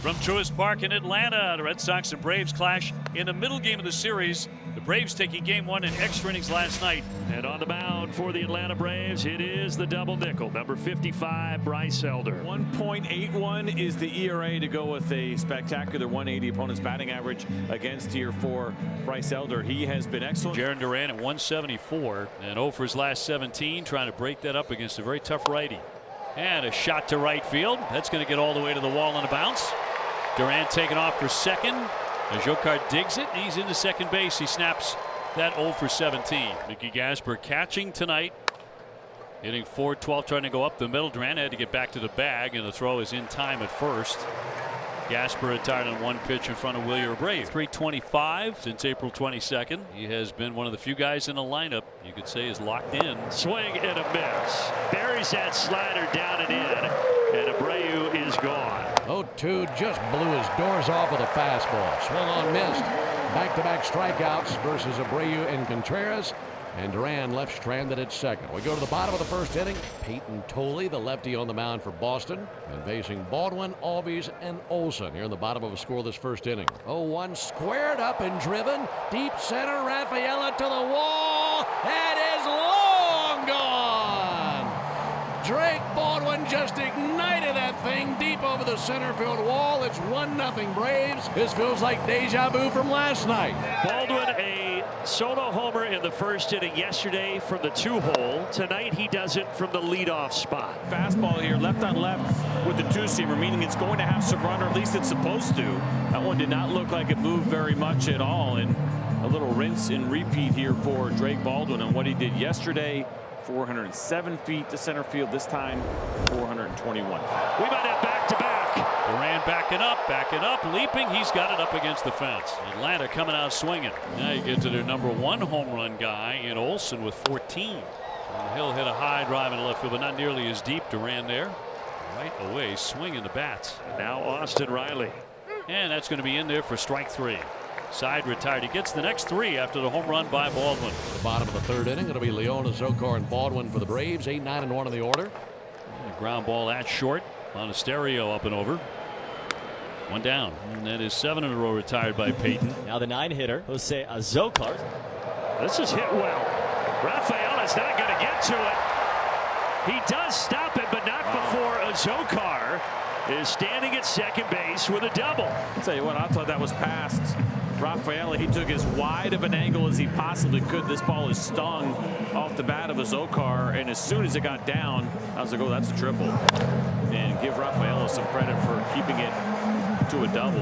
From Truist Park in Atlanta, the Red Sox and Braves clash in the middle game of the series. The Braves taking game one in extra innings last night. And on the mound for the Atlanta Braves, it is the double nickel, number 55, Bryce Elder. 1.81 is the ERA to go with a spectacular 180 opponent's batting average against here for Bryce Elder. He has been excellent. Jarren Duran at 174 and 0 for his last 17, trying to break that up against a very tough righty. And a shot to right field. That's going to get all the way to the wall on a bounce. Duran taken off for second. Azocar digs it. He's into second base. He snaps that 0 for 17. Mickey Gasper catching tonight. Hitting .412, trying to go up the middle. Duran had to get back to the bag, and the throw is in time at first. Gasper retired on one pitch in front of Wilyer Brave. .325 since April 22nd. He has been one of the few guys in the lineup you could say is locked in. Swing and a miss. Buries that slider down and in, and Abreu is gone. 0-2 just blew his doors off with a fastball. Swung on, missed. Back-to-back strikeouts versus Abreu and Contreras. And Duran left stranded at second. We go to the bottom of the first inning. Payton Tolle, the lefty on the mound for Boston. And facing Baldwin, Albies, and Olson here in the bottom of a scoreless first inning. 0-1 squared up and driven. Deep center, Rafaela to the wall. That is long gone. Drake Baldwin just ignited that thing deep over the center field wall. It's 1-0 Braves. This feels like deja vu from last night. Baldwin, a solo homer in the first inning yesterday from the 2-hole. Tonight he does it from the leadoff spot. Fastball here, left on left with the 2-seamer, meaning it's going to have some run, or at least it's supposed to. That one did not look like it moved very much at all. And a little rinse and repeat here for Drake Baldwin on what he did yesterday. 407 feet to center field, this time 421. We might have back-to-back. Duran backing up, leaping. He's got it up against the fence. Atlanta coming out swinging. Now you get to their number one home run guy in Olson with 14. And he'll hit a high drive in left field, but not nearly as deep. Duran there, right away, swinging the bats. Now Austin Riley. And that's going to be in there for strike three. Side retired. He gets the next three after the home run by Baldwin. The bottom of the third inning. It'll be Leona, Azocar, and Baldwin for the Braves. 8, 9, and 1 in the order. And a ground ball at short on a stereo up and over. One down. And that is 7 in a row retired by Payton. Now the 9-hitter, Jose Azocar. This is hit well. Rafael is not going to get to it. He does stop it, but not before Azocar is standing at second base with a double. I'll tell you what, I thought that was past Rafaela. He took as wide of an angle as he possibly could. This ball is stung off the bat of Azocar, and as soon as it got down, I was like, oh, that's a triple. And give Rafaela some credit for keeping it to a double.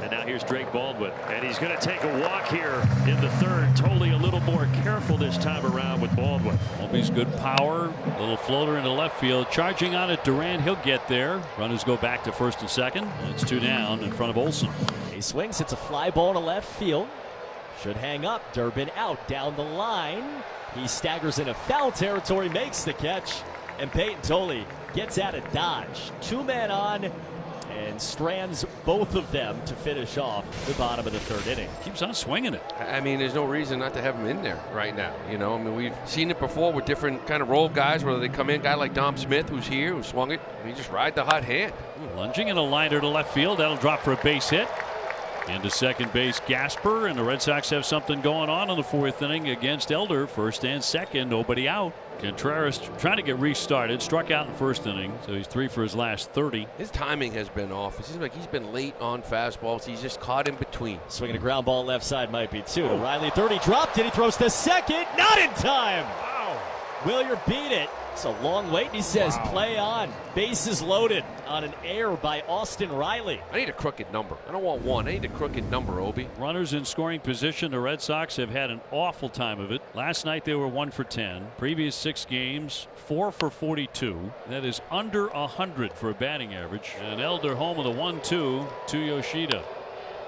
And now here's Drake Baldwin, and he's going to take a walk here in the third. Totally a little more careful this time around with Baldwin. Always good power. A little floater into left field. Charging on it, Duran. He'll get there. Runners go back to first and second. And it's 2 down in front of Olson. He swings, hits a fly ball to left field. Should hang up. Durbin out down the line. He staggers into foul territory, makes the catch, and Payton Tolle gets out of dodge. 2 men on, and strands both of them to finish off the bottom of the third inning. Keeps on swinging it. I mean, there's no reason not to have him in there right now. You know, I mean, we've seen it before with different kind of role guys, whether they come in, a guy like Dom Smith, who's here, who swung it, and he just ride the hot hand. Lunging and a liner to left field. That'll drop for a base hit. Into second base, Gasper, and the Red Sox have something going on in the fourth inning against Elder. First and second, nobody out. Contreras trying to get restarted, struck out in first inning, so he's 3 for his last 30. His timing has been off. It seems like he's been late on fastballs. He's just caught in between. Swinging a ground ball left side might be 2. Riley 30 dropped it. He throws the second. Not in time. Wow. Wilyer beat it. It's a long wait. He says play on. Bases loaded on an error by Austin Riley. I need a crooked number. I don't want 1. I need a crooked number, Obi. Runners in scoring position. The Red Sox have had an awful time of it. Last night they were 1 for 10. Previous 6 games, 4 for 42. That is under 100 for a batting average. And Elder home with a 1-2 to Yoshida.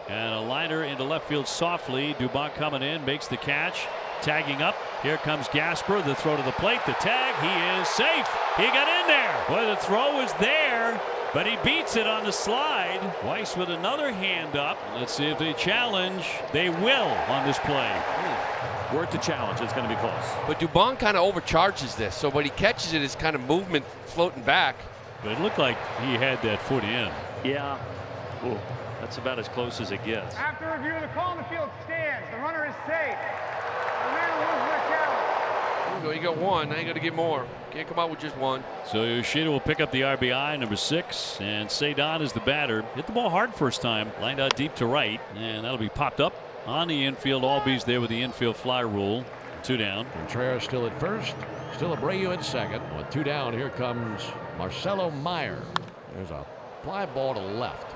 And a liner into left field softly. Dubon coming in, makes the catch. Tagging up. Here comes Gasper. The throw to the plate. The tag. He is safe. He got in there. Boy, the throw is there, but he beats it on the slide. Weiss with another hand up. Let's see if they challenge. They will on this play. Worth the challenge. It's going to be close. But Dubon kind of overcharges this, so when he catches it, it's kind of movement floating back. But it looked like he had that foot in. Yeah. Ooh, that's about as close as it gets. After review, the call on the field stands. The runner is safe. The man loses the count. There you go. You got one. Now you got to get more. Can't come out with just one. So Yoshida will pick up the RBI, number 6, and Cedon is the batter. Hit the ball hard first time, lined out deep to right, and that'll be popped up on the infield. Albies there with the infield fly rule. 2 down. Contreras still at first. Still Abreu at second. With 2 down, here comes Marcelo Meyer. There's a fly ball to left.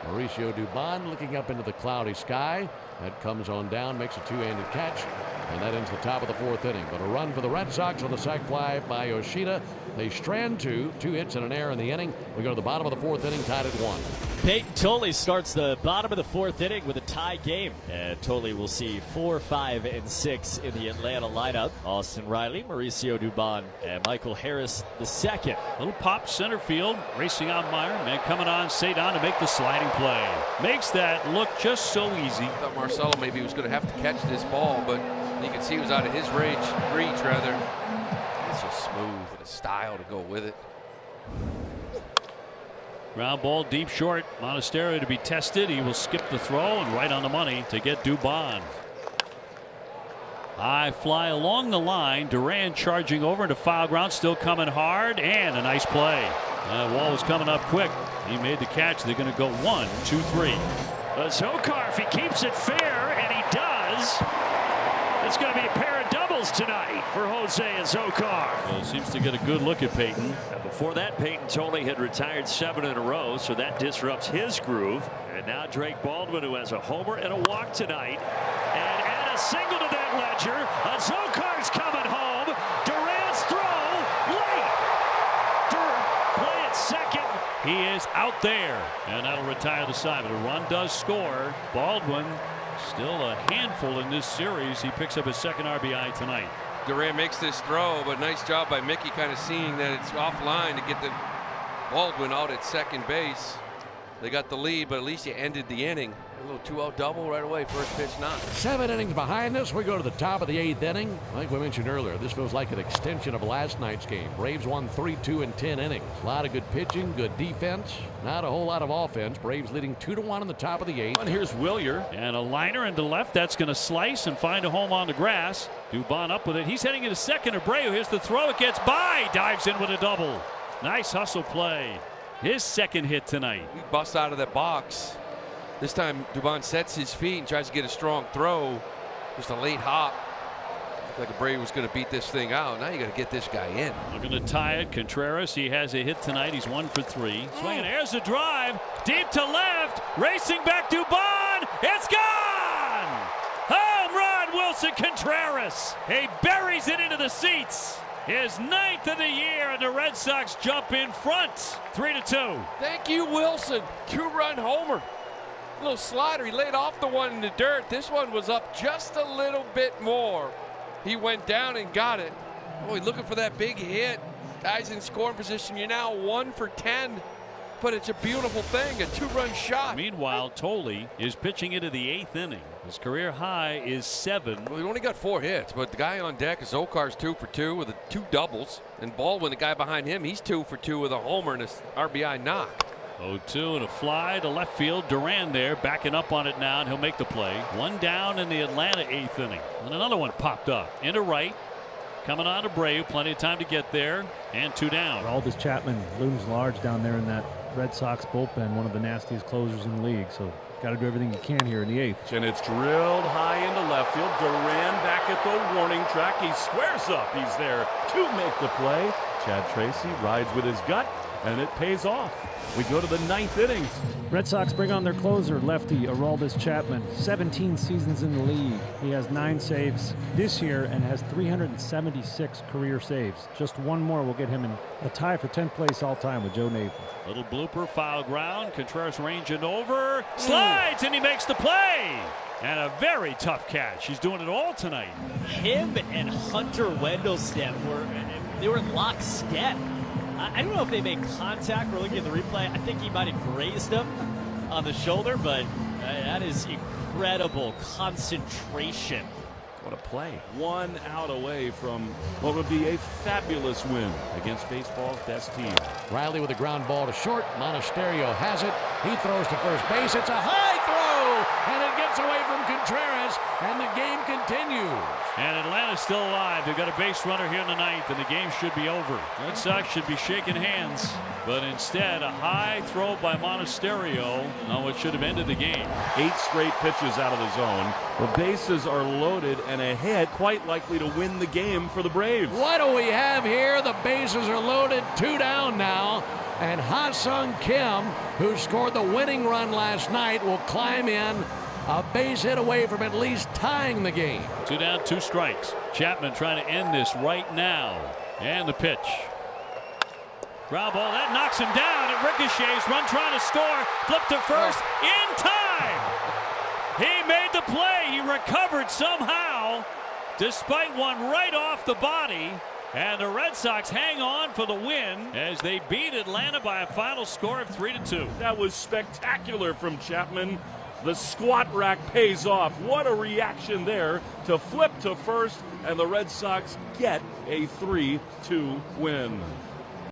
Mauricio Dubon looking up into the cloudy sky. That comes on down, makes a 2-handed catch, and that ends the top of the 4th inning. But a run for the Red Sox on the sac fly by Yoshida. They strand 2 hits and an error in the inning. We go to the bottom of the 4th inning, tied at 1. Payton Tolle starts the bottom of the 4th inning with a tie game. And Tolle will see 4, 5, and 6 in the Atlanta lineup. Austin Riley, Mauricio Dubon, and Michael Harris the second. Little pop center field, racing out Meyer, and coming on Cedon to make the sliding play. Makes that look just so easy. I thought Marcelo maybe was going to have to catch this ball, but you can see he was out of his reach rather. It's just smooth and a style to go with it. Ground ball deep short. Monasterio to be tested. He will skip the throw and right on the money to get Dubon. High fly along the line. Duran charging over into foul ground, still coming hard, and a nice play. Wall was coming up quick. He made the catch. They're going to go 1, 2, 3. Zokar, if he keeps it fair, and he does, it's going to be a pair of doubles tonight for Jose Zokar. Well, seems to get a good look at Payton. And before that, Payton Tolle had retired 7 in a row, so that disrupts his groove. And now Drake Baldwin, who has a homer and a walk tonight, and add a single to that ledger. Zokar's coming home. Durant's throw late. Play at second. He is out there, and that'll retire the side. But a run does score. Baldwin still a handful in this series. He picks up his 2nd RBI tonight. Durant makes this throw, but nice job by Mickey kind of seeing that it's offline to get the Baldwin out at second base. They got the lead, but at least you ended the inning. A little 2-out double right away. First pitch knocked. 7 innings behind us. We go to the top of the 8th inning. Like we mentioned earlier, this feels like an extension of last night's game. Braves won 3-2 in 10 innings. A lot of good pitching, good defense, not a whole lot of offense. Braves leading 2-1 in the top of the 8th. And here's Willier. And a liner into left. That's going to slice and find a home on the grass. Dubon up with it. He's heading into second. Abreu, here's the throw. It gets by. Dives in with a double. Nice hustle play. His 2nd hit tonight. He busts out of that box. This time Dubon sets his feet and tries to get a strong throw. Just a late hop. Looked like Abreu was going to beat this thing out. Now you got to get this guy in. Looking to tie it. Contreras, he has a hit tonight. He's 1 for 3. Swinging, there's a drive. Deep to left. Racing back Dubon. It's gone! Home run, Willson Contreras. He buries it into the seats. His 9th of the year, and the Red Sox jump in front, 3-2. Thank you, Willson. 2-run homer. A little slider. He laid off the one in the dirt. This one was up just a little bit more. He went down and got it. Boy, looking for that big hit. Guys in scoring position. You're now 1 for 10. But it's a beautiful thing, a 2-run shot. Meanwhile, Tolle is pitching into the 8th inning. His career high is 7. Well, he only got 4 hits, but the guy on deck is Zokar's 2 for 2 with 2 doubles. And Baldwin, the guy behind him, he's 2 for 2 with a homer and a RBI knock. 0-2 and a fly to left field. Duran there backing up on it now, and he'll make the play. 1 down in the Atlanta 8th inning. And another one popped up into right. Coming on to Abreu, plenty of time to get there, and 2 down. Aldis Chapman looms large down there in that Red Sox bullpen, one of the nastiest closers in the league. So got to do everything you can here in the 8th. And it's drilled high into left field. Duran back at the warning track. He squares up. He's there to make the play. Chad Tracy rides with his gut, and it pays off. We go to the 9th inning. Red Sox bring on their closer, lefty Aroldis Chapman. 17 seasons in the league. He has 9 saves this year and has 376 career saves. Just one more will get him in a tie for 10th place all time with Joe Nathan. Little blooper, foul ground. Contreras ranging over. Slides, and he makes the play. And a very tough catch. He's doing it all tonight. Him and Hunter Wendelstedt were in lockstep. I don't know if they made contact. We're looking at the replay. I think he might have grazed him on the shoulder, but that is incredible concentration What a play. 1 out away from what would be a fabulous win against baseball's best team. Riley with a ground ball to short. Monasterio has it. He throws to first base. It's a high throw, and it gets away from Contreras, and the game continues. And Atlanta's still alive. They've got a base runner here in the ninth, and the game should be over. Red Sox should be shaking hands, but instead a high throw by Monasterio on what should have ended the game. 8 straight pitches out of the zone. The bases are loaded and ahead, quite likely to win the game for the Braves. What do we have here? The bases are loaded, 2 down now. And Ha-Sung Kim, who scored the winning run last night, will climb in a base hit away from at least tying the game. 2 down, 2 strikes. Chapman trying to end this right now. And the pitch. Ground ball, that knocks him down. It ricochets, run trying to score. Flip to first, in time. He made the play. He recovered somehow, despite one right off the body. And the Red Sox hang on for the win as they beat Atlanta by a final score of 3-2. That was spectacular from Chapman. The squat rack pays off. What a reaction there to flip to first, and the Red Sox get a 3-2 win.